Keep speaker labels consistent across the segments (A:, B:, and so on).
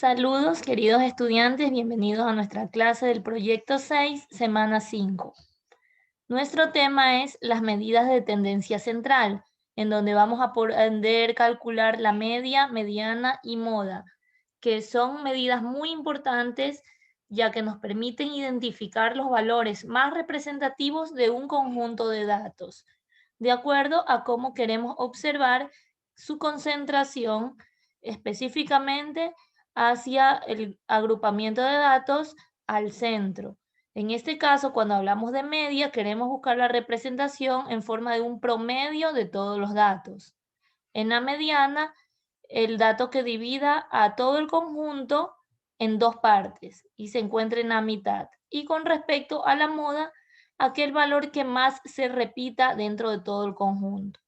A: Saludos, queridos estudiantes, bienvenidos a nuestra clase del proyecto 6, semana 5. Nuestro tema es las medidas de tendencia central, en donde vamos a poder calcular la media, mediana y moda, que son medidas muy importantes ya que nos permiten identificar los valores más representativos de un conjunto de datos, de acuerdo a cómo queremos observar su concentración específicamente hacia el agrupamiento de datos al centro. En este caso, cuando hablamos de media, queremos buscar la representación en forma de un promedio de todos los datos. En la mediana, el dato que divida a todo el conjunto en dos partes y se encuentra en la mitad. Y con respecto a la moda, aquel valor que más se repita dentro de todo el conjunto.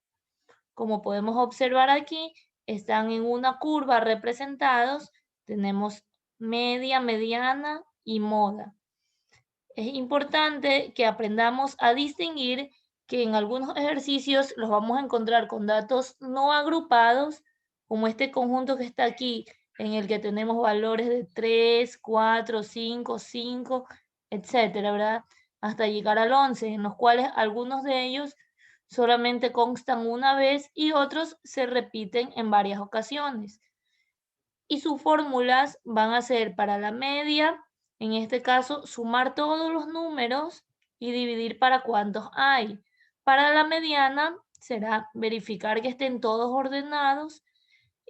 A: Como podemos observar aquí, están en una curva representados. Tenemos media, mediana y moda. Es importante que aprendamos a distinguir que en algunos ejercicios los vamos a encontrar con datos no agrupados, como este conjunto que está aquí, en el que tenemos valores de 3, 4, 5, etcétera, ¿verdad? Hasta llegar al 11, en los cuales algunos de ellos solamente constan una vez y otros se repiten en varias ocasiones. Y sus fórmulas van a ser para la media, en este caso, sumar todos los números y dividir para cuántos hay. Para la mediana será verificar que estén todos ordenados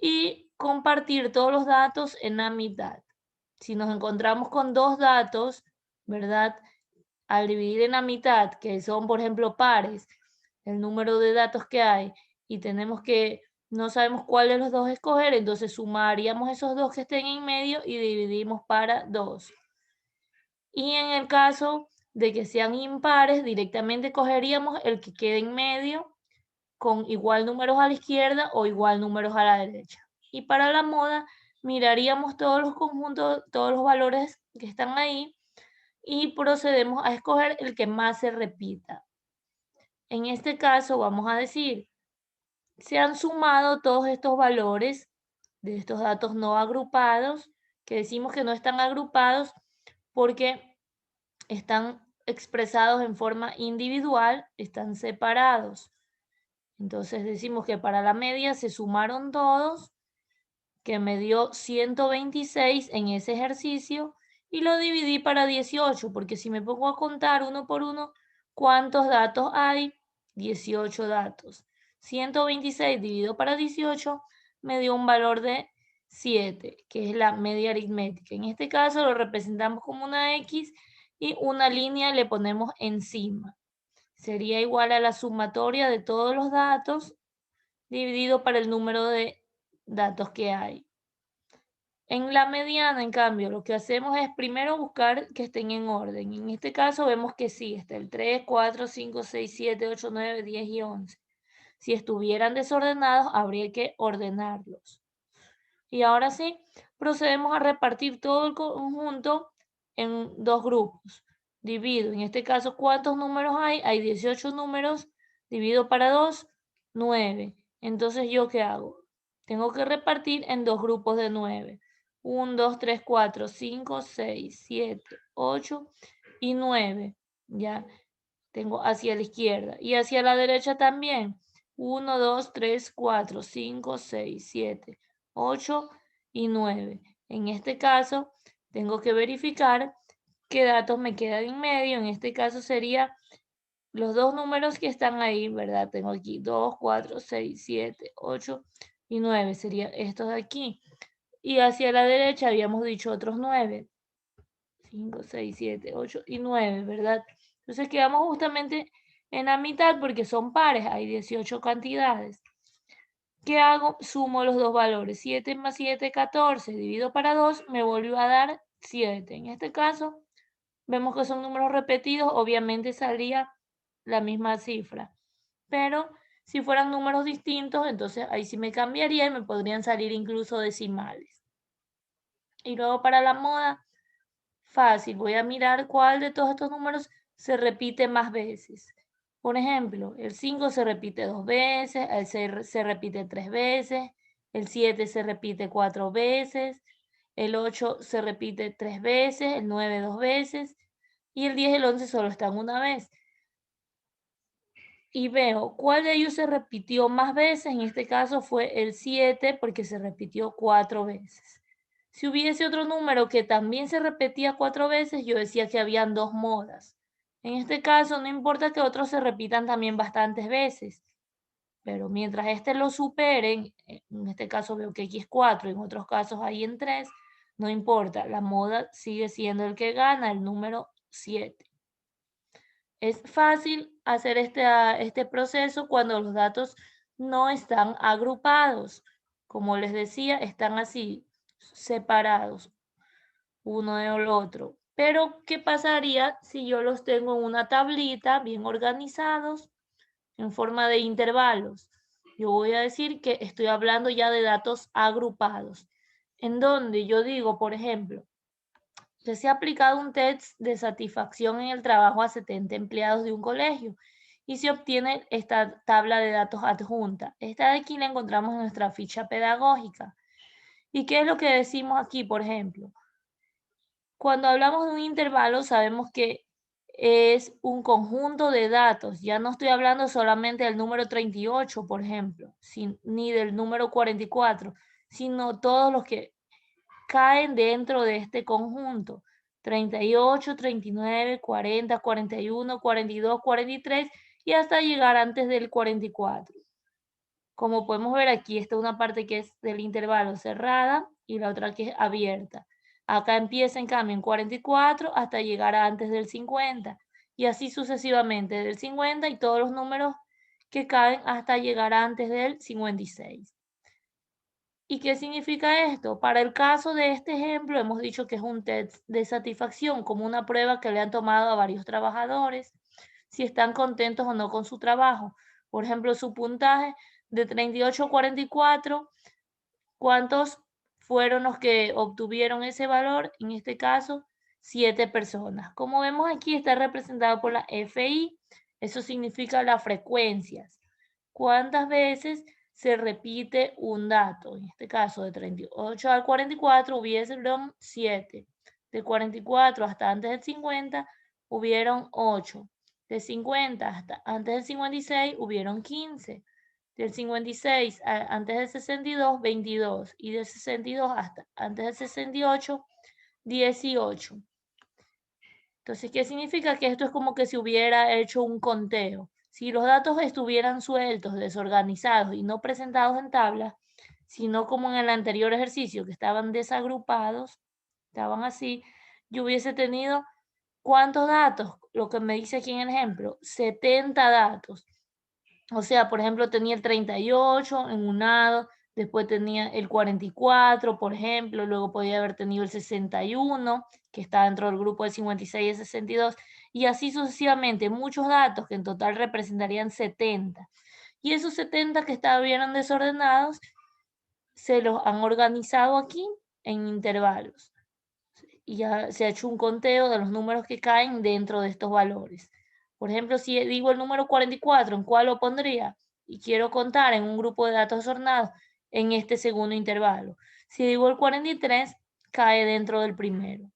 A: y compartir todos los datos en la mitad. Si nos encontramos con dos datos, ¿verdad? Al dividir en la mitad, que son, por ejemplo, pares, el número de datos que hay, y tenemos que, no sabemos cuál de los dos escoger, entonces sumaríamos esos dos que estén en medio y dividimos para 2. Y en el caso de que sean impares, directamente cogeríamos el que quede en medio con igual números a la izquierda o igual números a la derecha. Y para la moda, miraríamos todos los conjuntos, todos los valores que están ahí y procedemos a escoger el que más se repita. En este caso vamos a decir, se han sumado todos estos valores de estos datos no agrupados, que decimos que no están agrupados porque están expresados en forma individual, están separados. Entonces decimos que para la media se sumaron todos, que me dio 126 en ese ejercicio, y lo dividí para 18, porque si me pongo a contar uno por uno, ¿cuántos datos hay? 18 datos. 126 dividido para 18 me dio un valor de 7, que es la media aritmética. En este caso lo representamos como una X y una línea le ponemos encima. Sería igual a la sumatoria de todos los datos dividido para el número de datos que hay. En la mediana, en cambio, lo que hacemos es primero buscar que estén en orden. En este caso vemos que sí, está el 3, 4, 5, 6, 7, 8, 9, 10 y 11. Si estuvieran desordenados, habría que ordenarlos. Y ahora sí, procedemos a repartir todo el conjunto en dos grupos. Divido, en este caso, ¿cuántos números hay? Hay 18 números, divido para 2, 9. Entonces, ¿yo qué hago? Tengo que repartir en dos grupos de 9. 1, 2, 3, 4, 5, 6, 7, 8 y 9. Ya tengo hacia la izquierda y hacia la derecha también. 1, 2, 3, 4, 5, 6, 7, 8 y 9. En este caso, tengo que verificar qué datos me quedan en medio. En este caso sería los dos números que están ahí, ¿verdad? Tengo aquí 2, 4, 6, 7, 8 y 9. Serían estos de aquí. Y hacia la derecha habíamos dicho otros 9. 5, 6, 7, 8 y 9, ¿verdad? Entonces quedamos justamente en la mitad porque son pares, hay 18 cantidades. ¿Qué hago? Sumo los dos valores. 7 más 7, 14. Divido para 2, me volvió a dar 7. En este caso, vemos que son números repetidos, obviamente saldría la misma cifra. Pero si fueran números distintos, entonces ahí sí me cambiaría y me podrían salir incluso decimales. Y luego para la moda, fácil, voy a mirar cuál de todos estos números se repite más veces. Por ejemplo, el 5 se repite 2 veces, el 6 se repite 3 veces, el 7 se repite 4 veces, el 8 se repite 3 veces, el 9 2 veces, y el 10 y el 11 solo están una vez. Y veo cuál de ellos se repitió más veces. En este caso fue el 7 porque se repitió 4 veces. Si hubiese otro número que también se repetía 4 veces, yo decía que habían 2 modas. En este caso no importa que otros se repitan también bastantes veces, pero mientras este lo superen, en este caso veo que X es 4, en otros casos hay en 3, no importa, la moda sigue siendo el que gana, el número 7. Es fácil hacer este proceso cuando los datos no están agrupados. Como les decía, están así, separados, uno del otro. Pero, ¿qué pasaría si yo los tengo en una tablita bien organizados en forma de intervalos? Yo voy a decir que estoy hablando ya de datos agrupados, en donde yo digo, por ejemplo, que se ha aplicado un test de satisfacción en el trabajo a 70 empleados de un colegio y se obtiene esta tabla de datos adjunta. Esta de aquí la encontramos en nuestra ficha pedagógica. ¿Y qué es lo que decimos aquí, por ejemplo? Cuando hablamos de un intervalo, sabemos que es un conjunto de datos. Ya no estoy hablando solamente del número 38, por ejemplo, ni del número 44, sino todos los que caen dentro de este conjunto. 38, 39, 40, 41, 42, 43 y hasta llegar antes del 44. Como podemos ver aquí está una parte que es del intervalo cerrada y la otra que es abierta. Acá empieza en cambio en 44 hasta llegar a antes del 50 y así sucesivamente del 50 y todos los números que caen hasta llegar antes del 56. ¿Y qué significa esto? Para el caso de este ejemplo, hemos dicho que es un test de satisfacción, como una prueba que le han tomado a varios trabajadores, si están contentos o no con su trabajo. Por ejemplo, su puntaje de 38 a 44, ¿cuántos fueron los que obtuvieron ese valor? En este caso, 7 personas. Como vemos aquí, está representado por la FI. Eso significa las frecuencias. ¿Cuántas veces se repite un dato? En este caso, de 38 al 44 hubieron 7. De 44 hasta antes del 50 hubieron 8. De 50 hasta antes del 56 hubieron 15. Del 56 antes del 62, 22. Y del 62 hasta antes del 68, 18. Entonces, ¿qué significa? Que esto es como que si hubiera hecho un conteo. Si los datos estuvieran sueltos, desorganizados y no presentados en tablas, sino como en el anterior ejercicio, que estaban desagrupados, estaban así, yo hubiese tenido ¿cuántos datos? Lo que me dice aquí en el ejemplo, 70 datos. O sea, por ejemplo, tenía el 38 en un lado, después tenía el 44, por ejemplo, luego podía haber tenido el 61, que está dentro del grupo de 56 y 62, y así sucesivamente, muchos datos que en total representarían 70. Y esos 70 que estaban desordenados, se los han organizado aquí en intervalos. Y ya se ha hecho un conteo de los números que caen dentro de estos valores. Por ejemplo, si digo el número 44, ¿en cuál lo pondría? Y quiero contar en un grupo de datos desordenados en este segundo intervalo. Si digo el 43, cae dentro del primero.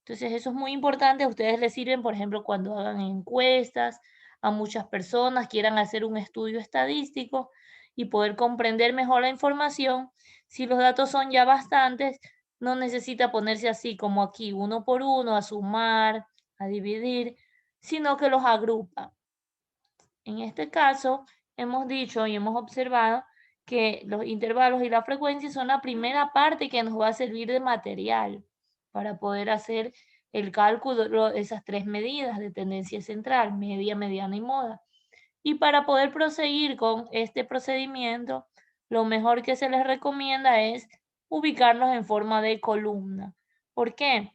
A: Entonces, eso es muy importante. A ustedes les sirven, por ejemplo, cuando hagan encuestas a muchas personas, quieran hacer un estudio estadístico y poder comprender mejor la información. Si los datos son ya bastantes, no necesita ponerse así como aquí, uno por uno, a sumar, a dividir, sino que los agrupa. En este caso, hemos dicho y hemos observado que los intervalos y la frecuencia son la primera parte que nos va a servir de material para poder hacer el cálculo de esas tres medidas de tendencia central, media, mediana y moda. Y para poder proseguir con este procedimiento, lo mejor que se les recomienda es ubicarlos en forma de columna. ¿Por qué?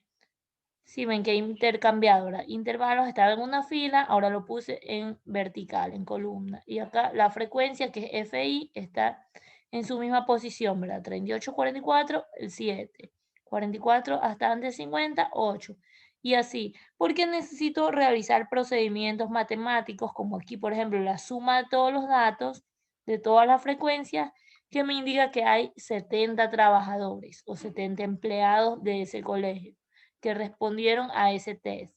A: Si ven que he intercambiado, ¿verdad? Intervalos estaba en una fila, ahora lo puse en vertical, en columna. Y acá la frecuencia, que es FI, está en su misma posición, ¿verdad? 38, 44, el 7. 44 hasta antes 50, 8. Y así, porque necesito realizar procedimientos matemáticos, como aquí, por ejemplo, la suma de todos los datos, de todas las frecuencias, que me indica que hay 70 trabajadores o 70 empleados de ese colegio que respondieron a ese test.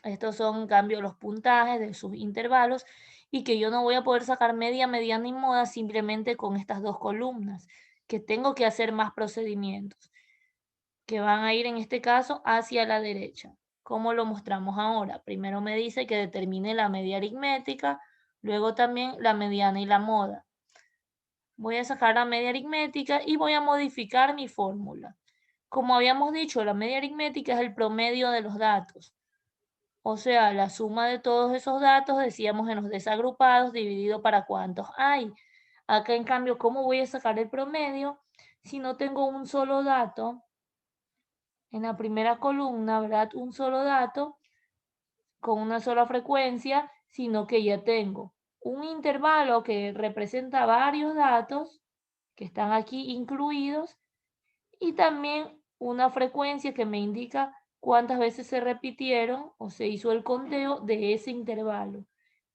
A: Estos son, en cambio, los puntajes de sus intervalos y que yo no voy a poder sacar media, mediana y moda simplemente con estas dos columnas, que tengo que hacer más procedimientos, que van a ir en este caso hacia la derecha. ¿Cómo lo mostramos ahora? Primero me dice que determine la media aritmética, luego también la mediana y la moda. Voy a sacar la media aritmética y voy a modificar mi fórmula. Como habíamos dicho, la media aritmética es el promedio de los datos. O sea, la suma de todos esos datos, decíamos en los desagrupados, dividido para cuántos hay. Acá, en cambio, ¿cómo voy a sacar el promedio si no tengo un solo dato? En la primera columna, ¿verdad? Un solo dato con una sola frecuencia, sino que ya tengo un intervalo que representa varios datos que están aquí incluidos y también una frecuencia que me indica cuántas veces se repitieron o se hizo el conteo de ese intervalo.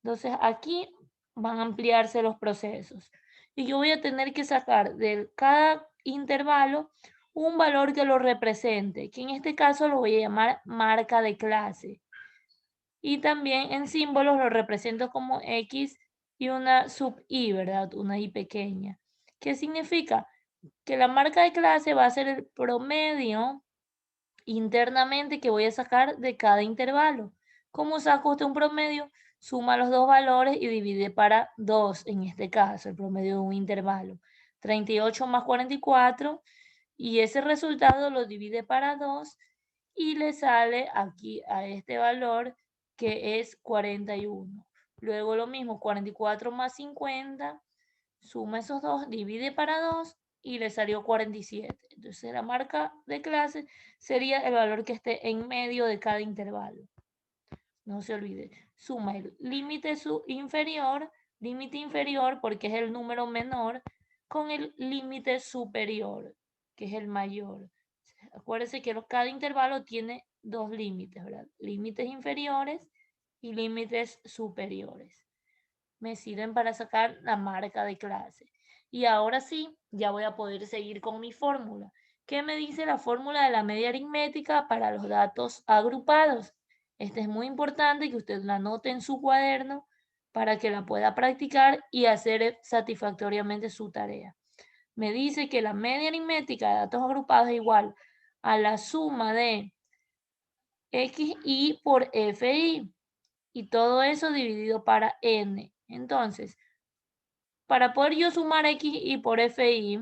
A: Entonces aquí van a ampliarse los procesos y yo voy a tener que sacar de cada intervalo un valor que lo represente, que en este caso lo voy a llamar marca de clase. Y también en símbolos lo represento como X y una sub-I, ¿verdad? Una I pequeña. ¿Qué significa? Que la marca de clase va a ser el promedio internamente que voy a sacar de cada intervalo. ¿Cómo saco usted un promedio? Suma los dos valores y divide para 2, en este caso, el promedio de un intervalo. 38 más 44 y ese resultado lo divide para 2 y le sale aquí a este valor que es 41. Luego lo mismo, 44 más 50, suma esos dos, divide para 2 y le salió 47. Entonces la marca de clase sería el valor que esté en medio de cada intervalo. No se olvide, suma el límite inferior porque es el número menor con el límite superior, que es el mayor. Acuérdense que cada intervalo tiene dos límites, ¿verdad? Límites inferiores y límites superiores. Me sirven para sacar la marca de clase. Y ahora sí, ya voy a poder seguir con mi fórmula. ¿Qué me dice la fórmula de la media aritmética para los datos agrupados? Esta es muy importante que usted la anote en su cuaderno para que la pueda practicar y hacer satisfactoriamente su tarea. Me dice que la media aritmética de datos agrupados es igual a la suma de xi por fi y todo eso dividido para n. Entonces, para poder yo sumar xi por fi,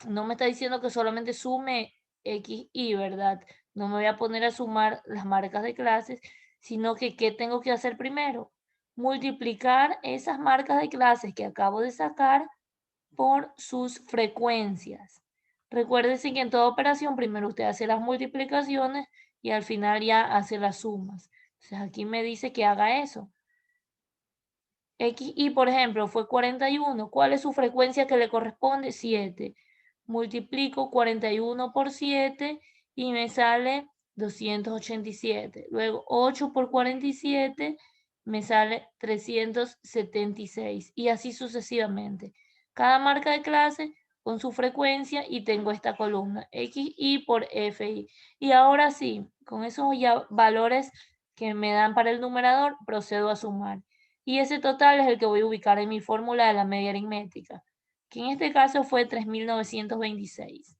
A: no me está diciendo que solamente sume xi, ¿verdad? No me voy a poner a sumar las marcas de clases, sino que ¿qué tengo que hacer primero? Multiplicar esas marcas de clases que acabo de sacar por sus frecuencias. Recuérdense que en toda operación primero usted hace las multiplicaciones y al final ya hace las sumas. Entonces aquí me dice que haga eso. XI, por ejemplo, fue 41. ¿Cuál es su frecuencia que le corresponde? 7. Multiplico 41 por 7 y me sale 287. Luego 8 por 47 me sale 376 y así sucesivamente. Cada marca de clase con su frecuencia y tengo esta columna XI por FI. Y ahora sí, con esos ya valores que me dan para el numerador, procedo a sumar. Y ese total es el que voy a ubicar en mi fórmula de la media aritmética, que en este caso fue 3.926.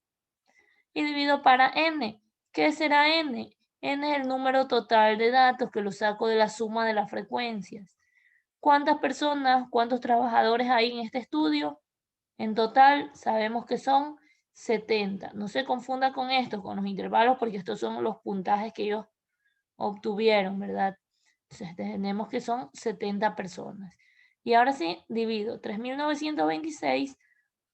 A: Y divido para n. ¿Qué será n? N es el número total de datos que lo saco de la suma de las frecuencias. ¿Cuántas personas, cuántos trabajadores hay en este estudio? En total sabemos que son 70. No se confunda con esto, con los intervalos, porque estos son los puntajes que ellos obtuvieron, ¿verdad? Entonces tenemos que son 70 personas. Y ahora sí, divido 3.926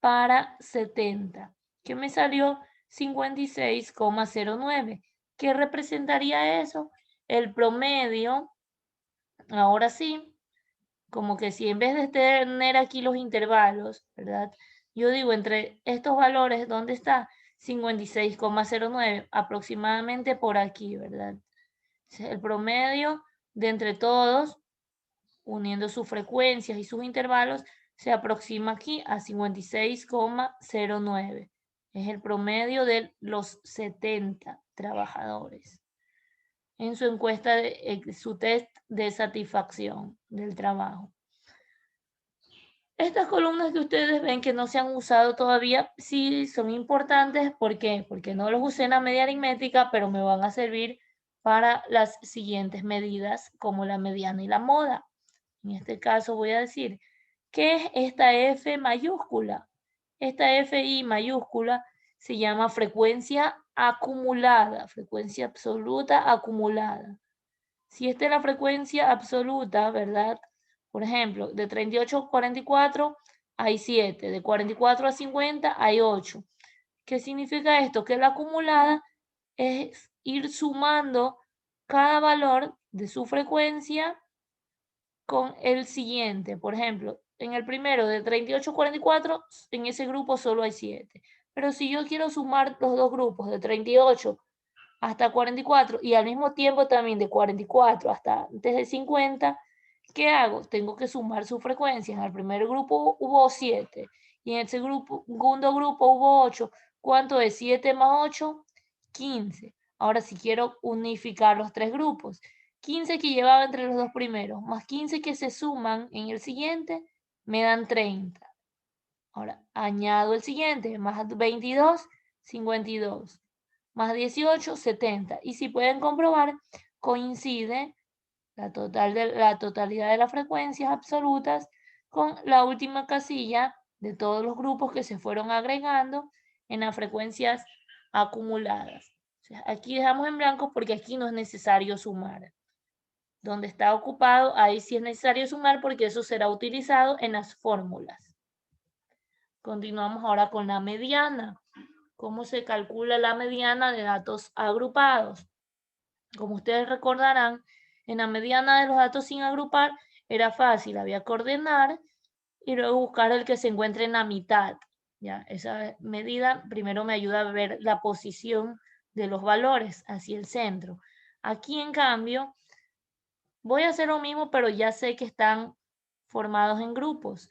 A: para 70, que me salió 56,09. ¿Qué representaría eso? El promedio, ahora sí, como que si en vez de tener aquí los intervalos, ¿verdad? Yo digo entre estos valores, ¿dónde está? 56,09, aproximadamente por aquí, ¿verdad? El promedio de entre todos, uniendo sus frecuencias y sus intervalos, se aproxima aquí a 56,09. Es el promedio de los 70 trabajadores en su encuesta, su test de satisfacción del trabajo. Estas columnas que ustedes ven que no se han usado todavía, sí son importantes. ¿Por qué? Porque no los usé en la media aritmética, pero me van a servir para las siguientes medidas, como la mediana y la moda. En este caso voy a decir, ¿qué es esta F mayúscula? Esta FI mayúscula se llama frecuencia acumulada, frecuencia absoluta acumulada. Si esta es la frecuencia absoluta, ¿verdad? Por ejemplo, de 38 a 44 hay 7, de 44 a 50 hay 8. ¿Qué significa esto? Que la acumulada es ir sumando cada valor de su frecuencia con el siguiente. Por ejemplo, en el primero de 38 a 44, en ese grupo solo hay 7. Pero si yo quiero sumar los dos grupos de 38 hasta 44 y al mismo tiempo también de 44 hasta antes de 50, ¿qué hago? Tengo que sumar sus frecuencias. En el primer grupo hubo 7 y en el segundo grupo hubo 8. ¿Cuánto es 7 más 8? 15. Ahora si quiero unificar los tres grupos, 15 que llevaba entre los dos primeros, más 15 que se suman en el siguiente, me dan 30. Ahora añado el siguiente, más 22, 52 más 18, 70. Y si pueden comprobar, coincide la totalidad de las frecuencias absolutas con la última casilla de todos los grupos que se fueron agregando en las frecuencias acumuladas. O sea, aquí dejamos en blanco porque aquí no es necesario sumar. Donde está ocupado, ahí sí es necesario sumar porque eso será utilizado en las fórmulas. Continuamos ahora con la mediana. ¿Cómo se calcula la mediana de datos agrupados? Como ustedes recordarán, en la mediana de los datos sin agrupar era fácil, había que ordenar y luego buscar el que se encuentre en la mitad. ¿Ya? Esa medida primero me ayuda a ver la posición de los valores hacia el centro. Aquí, en cambio, voy a hacer lo mismo, pero ya sé que están formados en grupos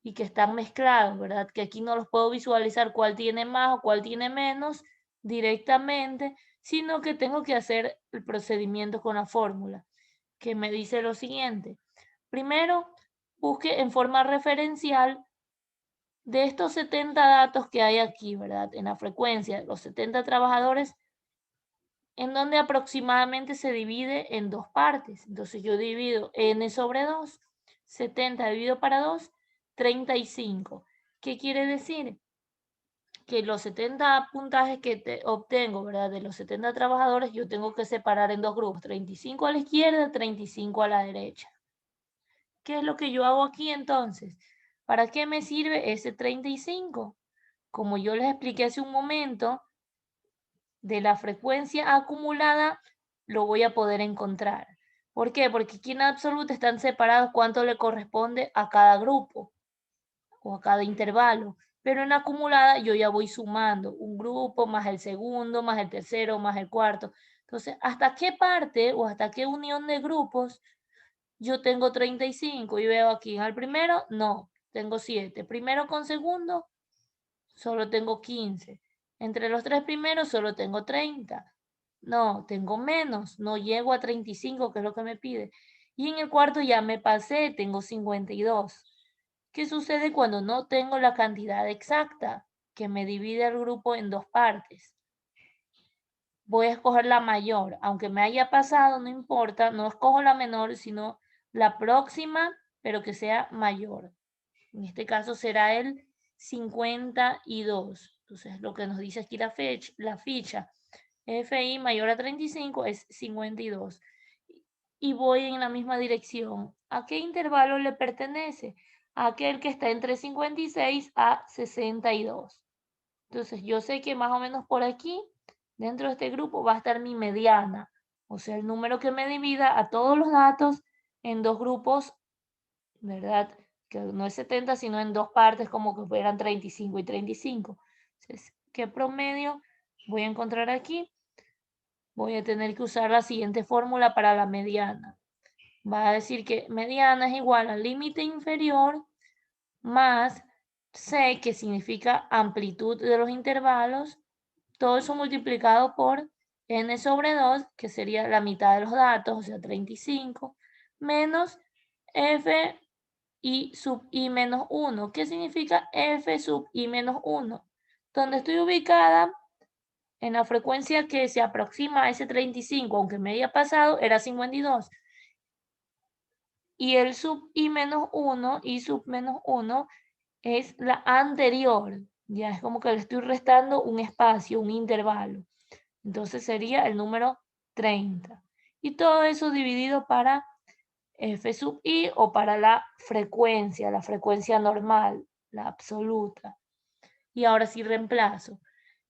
A: y que están mezclados, ¿verdad? Que aquí no los puedo visualizar cuál tiene más o cuál tiene menos directamente, sino que tengo que hacer el procedimiento con la fórmula, que me dice lo siguiente. Primero, busque en forma referencial de estos 70 datos que hay aquí, ¿verdad? En la frecuencia, los 70 trabajadores, en donde aproximadamente se divide en dos partes. Entonces yo divido n sobre 2, 70 dividido para 2, 35. ¿Qué quiere decir? Que los 70 puntajes que obtengo, ¿verdad? De los 70 trabajadores, yo tengo que separar en dos grupos, 35 a la izquierda, 35 a la derecha. ¿Qué es lo que yo hago aquí entonces? ¿Para qué me sirve ese 35? Como yo les expliqué hace un momento, de la frecuencia acumulada lo voy a poder encontrar. ¿Por qué? Porque aquí en absoluta están separados cuánto le corresponde a cada grupo o a cada intervalo. Pero en la acumulada yo ya voy sumando un grupo más el segundo, más el tercero, más el cuarto. Entonces, ¿hasta qué parte o hasta qué unión de grupos yo tengo 35? Y veo aquí en el primero, no, tengo 7. Primero con segundo, solo tengo 15. Entre los tres primeros solo tengo 30. No, tengo menos, no llego a 35, que es lo que me pide. Y en el cuarto ya me pasé, tengo 52. ¿Qué sucede cuando no tengo la cantidad exacta que me divide el grupo en dos partes? Voy a escoger la mayor, aunque me haya pasado, no importa, no escojo la menor, sino la próxima, pero que sea mayor. En este caso será el 52. Entonces, lo que nos dice aquí la ficha FI mayor a 35 es 52. Y voy en la misma dirección. ¿A qué intervalo le pertenece? A aquel que está entre 56 a 62. Entonces, yo sé que más o menos por aquí, dentro de este grupo, va a estar mi mediana. O sea, el número que me divida a todos los datos en dos grupos, ¿verdad? Que no es 70, sino en dos partes, como que fueran 35 y 35. Entonces, ¿qué promedio voy a encontrar aquí? Voy a tener que usar la siguiente fórmula para la mediana. Va a decir que mediana es igual al límite inferior más C, que significa amplitud de los intervalos, todo eso multiplicado por n sobre 2, que sería la mitad de los datos, o sea, 35, menos f i sub i menos 1. ¿Qué significa f sub i menos 1? Donde estoy ubicada en la frecuencia que se aproxima a ese 35, aunque me haya pasado, era 52. Y el sub i menos 1, i sub menos 1, es la anterior. Ya es como que le estoy restando un espacio, un intervalo. Entonces sería el número 30. Y todo eso dividido para f sub i o para la frecuencia normal, la absoluta. Y ahora sí reemplazo.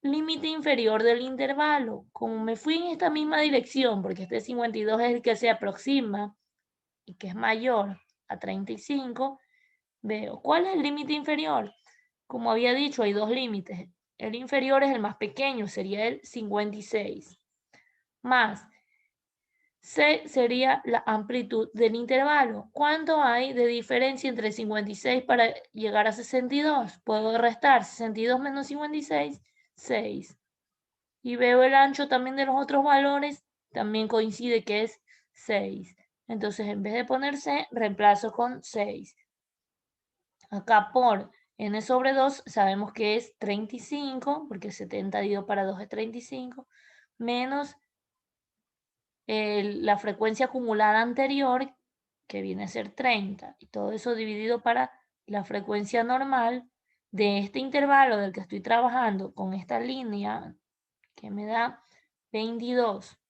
A: Límite inferior del intervalo. Como me fui en esta misma dirección, porque este 52 es el que se aproxima y que es mayor a 35, veo cuál es el límite inferior. Como había dicho, hay dos límites. El inferior es el más pequeño, sería el 56. Más C sería la amplitud del intervalo. ¿Cuánto hay de diferencia entre 56 para llegar a 62? Puedo restar 62 menos 56, 6. Y veo el ancho también de los otros valores, también coincide que es 6. Entonces, en vez de poner C, reemplazo con 6. Acá por n sobre 2 sabemos que es 35, porque 70 dividido para 2 es 35, menos la frecuencia acumulada anterior, que viene a ser 30, y todo eso dividido para la frecuencia normal de este intervalo del que estoy trabajando con esta línea, que me da 22.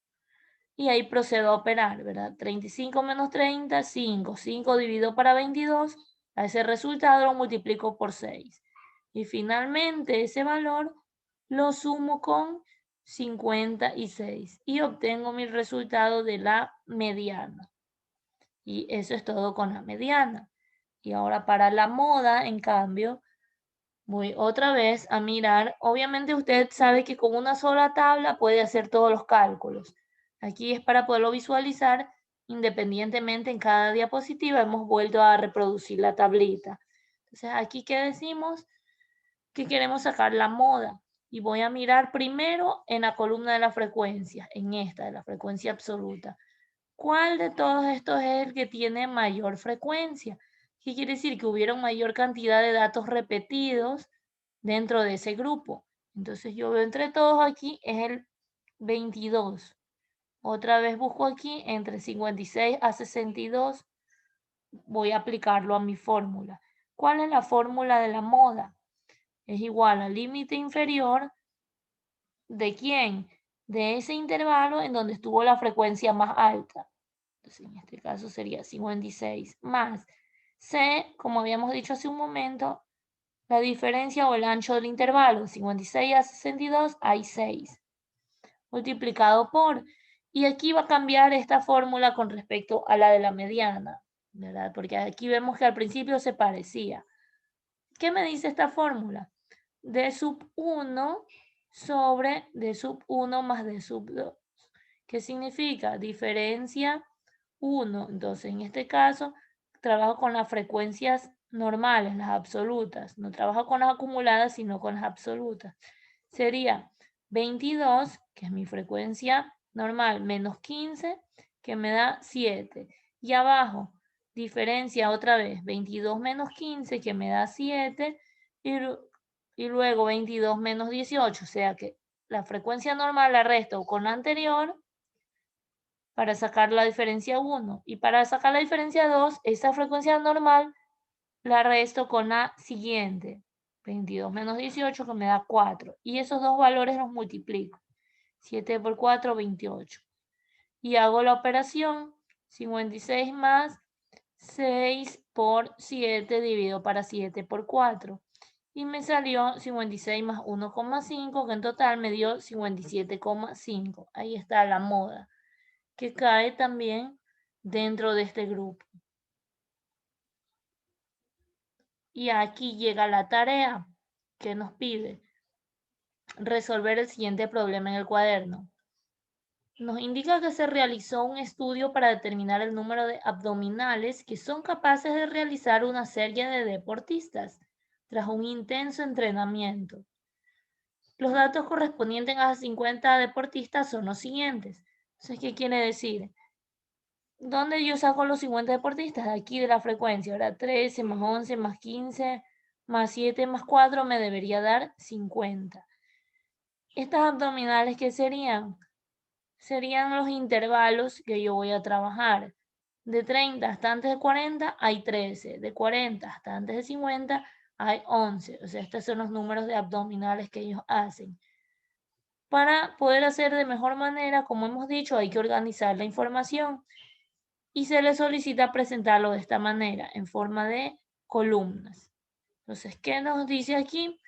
A: Y ahí procedo a operar, ¿verdad? 35 menos 30, 5. 5 dividido para 22, a ese resultado lo multiplico por 6. Y finalmente ese valor lo sumo con 56 y obtengo mi resultado de la mediana. Y eso es todo con la mediana. Y ahora para la moda, en cambio, voy otra vez a mirar. Obviamente usted sabe que con una sola tabla puede hacer todos los cálculos. Aquí es para poderlo visualizar independientemente en cada diapositiva. Hemos vuelto a reproducir la tablita. Entonces aquí que decimos que queremos sacar la moda. Y voy a mirar primero en la columna de la frecuencia, en esta, de la frecuencia absoluta. ¿Cuál de todos estos es el que tiene mayor frecuencia? ¿Qué quiere decir? Que hubieron mayor cantidad de datos repetidos dentro de ese grupo. Entonces yo veo entre todos aquí es el 22. Otra vez busco aquí entre 56 a 62. Voy a aplicarlo a mi fórmula. ¿Cuál es la fórmula de la moda? Es igual al límite inferior ¿de quién? De ese intervalo en donde estuvo la frecuencia más alta. Entonces, en este caso sería 56 más C, como habíamos dicho hace un momento, la diferencia o el ancho del intervalo, 56 a 62, hay 6, multiplicado por, y aquí va a cambiar esta fórmula con respecto a la de la mediana, ¿verdad? Porque aquí vemos que al principio se parecía. ¿Qué me dice esta fórmula? D sub 1 sobre D sub 1 más D sub 2. ¿Qué significa? Diferencia 1. Entonces, en este caso, trabajo con las frecuencias normales, las absolutas. No trabajo con las acumuladas, sino con las absolutas. Sería 22, que es mi frecuencia normal, menos 15, que me da 7. Y abajo, diferencia otra vez, 22 menos 15, que me da 7. Y luego 22 menos 18, o sea que la frecuencia normal la resto con la anterior para sacar la diferencia 1. Y para sacar la diferencia 2, esa frecuencia normal la resto con la siguiente. 22 menos 18 que me da 4. Y esos dos valores los multiplico. 7 por 4, 28. Y hago la operación 56 más 6 por 7 dividido para 7 por 4. Y me salió 56 más 1,5, que en total me dio 57,5. Ahí está la moda, que cae también dentro de este grupo. Y aquí llega la tarea que nos pide resolver el siguiente problema en el cuaderno. nos indica que se realizó un estudio para determinar el número de abdominales que son capaces de realizar una serie de deportistas tras un intenso entrenamiento. Los datos correspondientes a 50 deportistas son los siguientes. Entonces, ¿qué quiere decir? ¿Dónde yo saco los 50 deportistas? Aquí de la frecuencia. Ahora 13 más 11 más 15 más 7 más 4 me debería dar 50. Estas abdominales, ¿qué serían? Serían los intervalos que yo voy a trabajar. De 30 hasta antes de 40 hay 13. De 40 hasta antes de 50 hay 11. O sea, estos son los números de abdominales que ellos hacen. Para poder hacer de mejor manera, como hemos dicho, hay que organizar la información y se les solicita presentarlo de esta manera, en forma de columnas. Entonces, ¿qué nos dice aquí?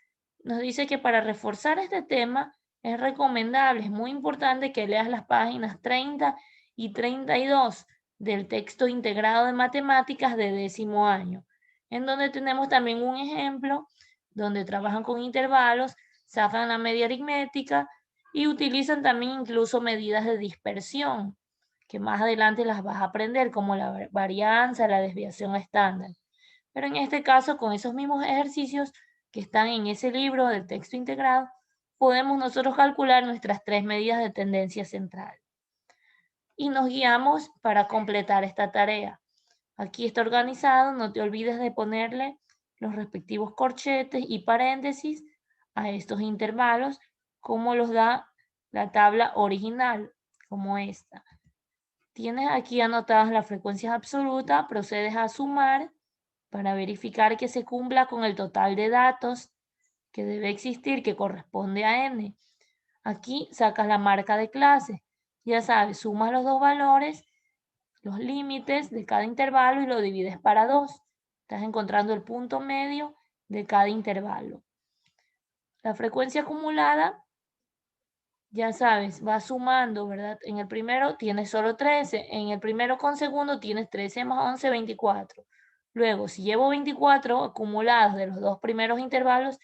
A: Nos dice que para reforzar este tema es recomendable, es muy importante que leas las páginas 30 y 32 del texto integrado de matemáticas de 10º año, en donde tenemos también un ejemplo donde trabajan con intervalos, sacan la media aritmética y utilizan también incluso medidas de dispersión, que más adelante las vas a aprender, como la varianza, la desviación estándar. Pero en este caso, con esos mismos ejercicios que están en ese libro del texto integrado, podemos nosotros calcular nuestras 3 medidas de tendencia central. Y nos guiamos para completar esta tarea. Aquí está organizado, no te olvides de ponerle los respectivos corchetes y paréntesis a estos intervalos, como los da la tabla original, como esta. Tienes aquí anotadas las frecuencias absolutas, procedes a sumar para verificar que se cumpla con el total de datos que debe existir, que corresponde a n. Aquí sacas la marca de clase. Ya sabes, sumas los dos valores, los límites de cada intervalo y lo divides para 2. Estás encontrando el punto medio de cada intervalo. La frecuencia acumulada, ya sabes, va sumando, ¿verdad? En el primero tienes solo 13, en el primero con segundo tienes 13 más 11, 24. Luego, si llevo 24 acumulados de los dos primeros intervalos,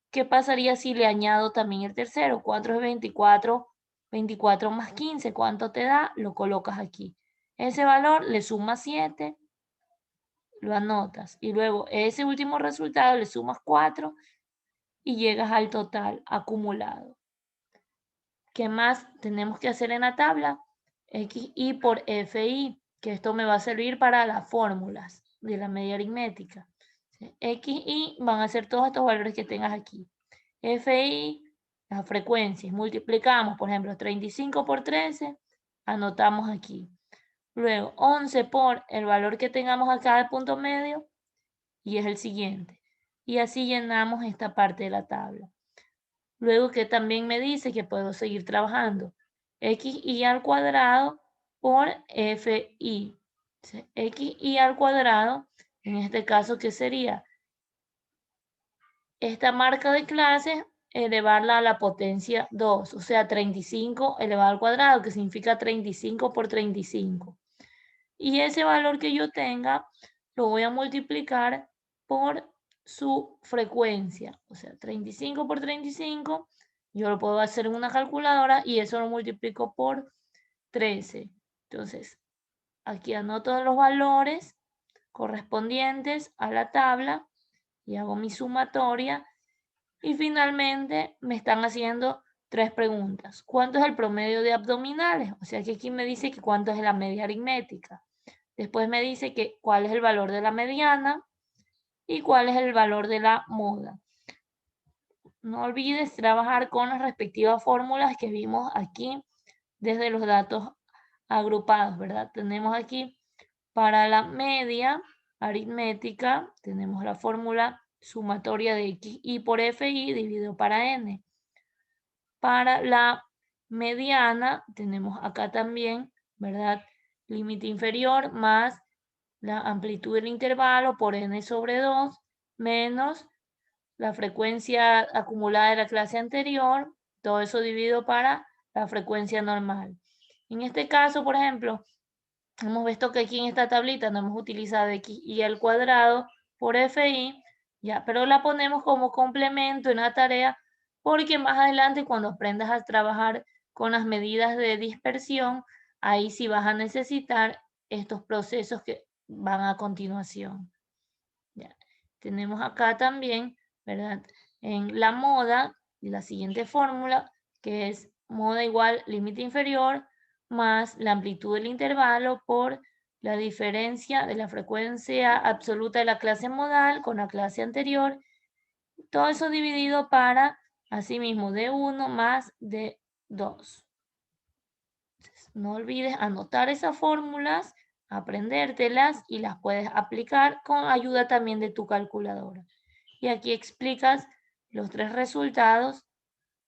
A: ¿qué pasaría si le añado también el tercero? 4 es 24, 24 más 15, ¿cuánto te da? Lo colocas aquí. Ese valor le sumas 7, lo anotas. Y luego ese último resultado le sumas 4 y llegas al total acumulado. ¿Qué más tenemos que hacer en la tabla? XI por FI, que esto me va a servir para las fórmulas de la media aritmética. XI van a ser todos estos valores que tengas aquí. FI, las frecuencias, multiplicamos, por ejemplo, 35 por 13, anotamos aquí. Luego, 11 por el valor que tengamos acá de punto medio, y es el siguiente. Y así llenamos esta parte de la tabla. Luego que también me dice que puedo seguir trabajando. XI al cuadrado por FI. XI al cuadrado, en este caso, ¿qué sería? Esta marca de clase, elevarla a la potencia 2, o sea, 35 elevado al cuadrado, que significa 35 por 35. Y ese valor que yo tenga, lo voy a multiplicar por su frecuencia. O sea, 35 por 35, yo lo puedo hacer en una calculadora y eso lo multiplico por 13. Entonces, aquí anoto los valores correspondientes a la tabla y hago mi sumatoria. Y finalmente me están haciendo 3 preguntas. ¿Cuánto es el promedio de abdominales? O sea que aquí me dice que cuánto es la media aritmética. Después me dice que cuál es el valor de la mediana y cuál es el valor de la moda. No olvides trabajar con las respectivas fórmulas que vimos aquí desde los datos agrupados, ¿verdad? Tenemos aquí para la media aritmética, tenemos la fórmula sumatoria de XI por FI dividido para N. Para la mediana, tenemos acá también, ¿verdad? Límite inferior más la amplitud del intervalo por n sobre 2 menos la frecuencia acumulada de la clase anterior, todo eso dividido para la frecuencia normal. En este caso, por ejemplo, hemos visto que aquí en esta tablita no hemos utilizado XI al cuadrado por FI, ya, pero la ponemos como complemento en la tarea porque más adelante cuando aprendas a trabajar con las medidas de dispersión, ahí sí vas a necesitar estos procesos que van a continuación. Ya. Tenemos acá también, ¿verdad? En la moda, la siguiente fórmula, que es moda igual límite inferior más la amplitud del intervalo por la diferencia de la frecuencia absoluta de la clase modal con la clase anterior. Todo eso dividido para, asimismo, D1 más D2. No olvides anotar esas fórmulas, aprendértelas y las puedes aplicar con ayuda también de tu calculadora. Y aquí explicas los 3 resultados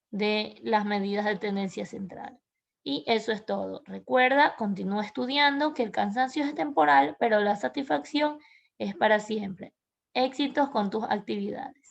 A: de las medidas de tendencia central. Y eso es todo. Recuerda, continúa estudiando, que el cansancio es temporal, pero la satisfacción es para siempre. Éxitos con tus actividades.